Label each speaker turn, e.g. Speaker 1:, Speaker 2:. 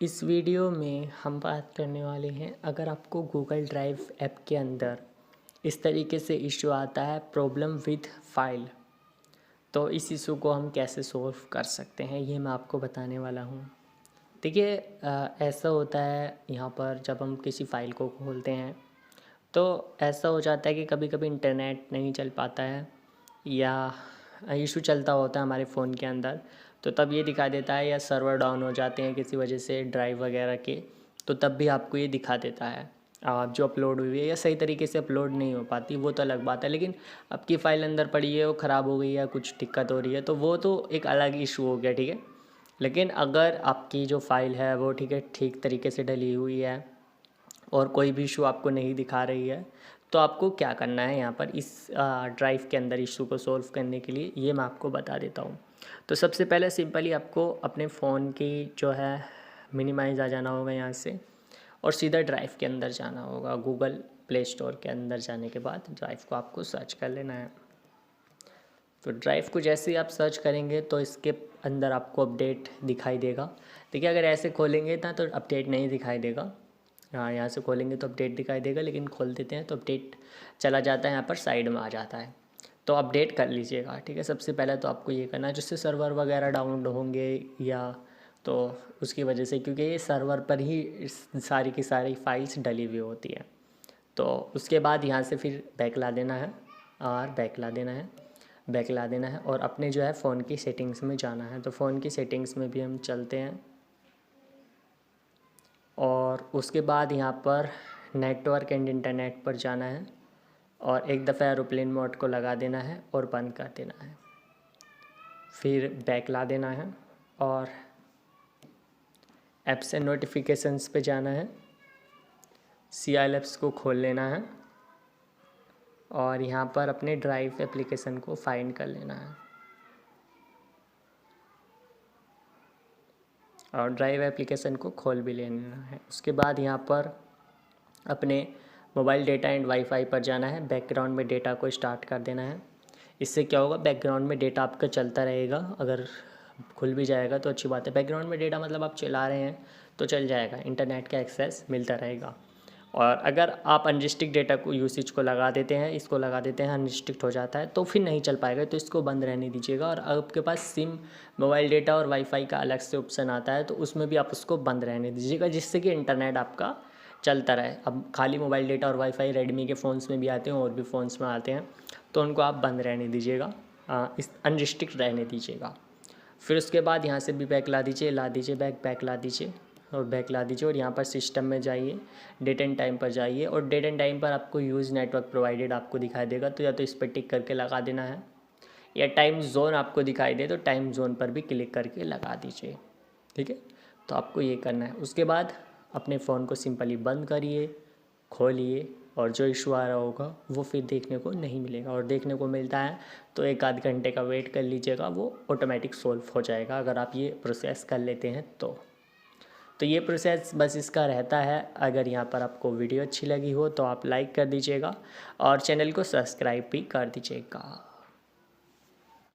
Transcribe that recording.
Speaker 1: इस वीडियो में हम बात करने वाले हैं, अगर आपको गूगल ड्राइव ऐप के अंदर इस तरीके से इशू आता है प्रॉब्लम विद फाइल, तो इस इशू को हम कैसे सॉल्व कर सकते हैं ये मैं आपको बताने वाला हूँ। देखिए ऐसा होता है यहाँ पर जब हम किसी फ़ाइल को खोलते हैं तो ऐसा हो जाता है कि कभी कभी इंटरनेट नहीं चल पाता है या इशू चलता होता है हमारे फ़ोन के अंदर, तो तब ये दिखा देता है, या सर्वर डाउन हो जाते हैं किसी वजह से ड्राइव वगैरह के, तो तब भी आपको ये दिखा देता है जो अपलोड हुई है या सही तरीके से अपलोड नहीं हो पाती, वो तो अलग बात है। लेकिन आपकी फ़ाइल अंदर पड़ी है, वो ख़राब हो गई है, कुछ दिक्कत हो रही है, तो वो तो एक अलग इशू हो गया, ठीक है। लेकिन अगर आपकी जो फ़ाइल है वो ठीक तरीके से डली हुई है और कोई भी इशू आपको नहीं दिखा रही है, तो आपको क्या करना है यहाँ पर इस ड्राइव के अंदर इशू को सॉल्व करने के लिए, ये मैं आपको बता देता हूँ। तो सबसे पहले सिंपली आपको अपने फ़ोन की जो है मिनिमाइज़ आ जाना होगा यहाँ से, और सीधा ड्राइव के अंदर जाना होगा। गूगल प्ले स्टोर के अंदर जाने के बाद ड्राइव को आपको सर्च कर लेना है। तो ड्राइव को जैसे ही आप सर्च करेंगे तो इसके अंदर आपको अपडेट दिखाई देगा। देखिए अगर ऐसे खोलेंगे ना तो अपडेट नहीं दिखाई देगा, हाँ यहाँ से खोलेंगे तो अपडेट दिखाई देगा, लेकिन खोल देते हैं तो अपडेट चला जाता है, यहाँ पर साइड में आ जाता है। तो अपडेट कर लीजिएगा, ठीक है। सबसे पहले तो आपको ये करना है, जिससे सर्वर वगैरह डाउन होंगे या तो उसकी वजह से, क्योंकि ये सर्वर पर ही सारी की सारी फाइल्स डली हुई होती है। तो उसके बाद यहाँ से फिर बैक ला देना है, और बैक ला देना है और अपने जो है फ़ोन की सेटिंग्स में जाना है। तो फ़ोन की सेटिंग्स में भी हम चलते हैं और उसके बाद यहाँ पर नेटवर्क एंड इंटरनेट पर जाना है और एक दफ़ा एरोप्लेन मोड को लगा देना है और बंद कर देना है। फिर बैक ला देना है और ऐप्स एंड नोटिफिकेशंस पे जाना है, CLFs को खोल लेना है और यहाँ पर अपने ड्राइव एप्लीकेशन को फाइंड कर लेना है और ड्राइव एप्लीकेशन को खोल भी लेना है। उसके बाद यहाँ पर अपने मोबाइल डेटा एंड वाईफाई पर जाना है, बैकग्राउंड में डेटा को स्टार्ट कर देना है। इससे क्या होगा, बैकग्राउंड में डेटा आपका चलता रहेगा, अगर खुल भी जाएगा तो अच्छी बात है। बैकग्राउंड में डेटा मतलब आप चला रहे हैं तो चल जाएगा, इंटरनेट का एक्सेस मिलता रहेगा। और अगर आप अनरिस्ट्रिक्ट डेटा को यूसेज को लगा देते हैं, इसको लगा देते हैं, अनरिस्ट्रिक्ट हो जाता है तो फिर नहीं चल पाएगा, तो इसको बंद रहने दीजिएगा। और आपके पास सिम, मोबाइल डेटा और वाईफाई का अलग से ऑप्शन आता है, तो उसमें भी आप उसको बंद रहने दीजिएगा, जिससे कि इंटरनेट आपका चलता रहे। अब खाली मोबाइल डेटा और वाईफाई रेडमी के फ़ोन्स में भी आते हैं और भी फ़ोन्स में आते हैं, तो उनको आप बंद रहने दीजिएगा, इस अनरिस्ट्रिक्ट रहने दीजिएगा। फिर उसके बाद यहाँ से भी बैक ला दीजिए, बैक ला दीजिए और बैक ला दीजिए और यहाँ पर सिस्टम में जाइए, डेट एंड टाइम पर जाइए और डेट एंड टाइम पर आपको यूज़ नेटवर्क प्रोवाइडेड आपको दिखाई देगा, तो या तो इस पर टिक करके लगा देना है, या टाइम जोन आपको दिखाई दे तो टाइम जोन पर भी क्लिक करके लगा दीजिए, ठीक है। तो आपको ये करना है। उसके बाद अपने फ़ोन को सिंपली बंद करिए, खोलिए और जो इशू आ रहा होगा वो फिर देखने को नहीं मिलेगा, और देखने को मिलता है तो एक आध घंटे का वेट कर लीजिएगा, वो ऑटोमेटिक सॉल्व हो जाएगा अगर आप ये प्रोसेस कर लेते हैं तो ये प्रोसेस बस इसका रहता है। अगर यहाँ पर आपको वीडियो अच्छी लगी हो तो आप लाइक कर दीजिएगा और चैनल को सब्सक्राइब भी कर दीजिएगा।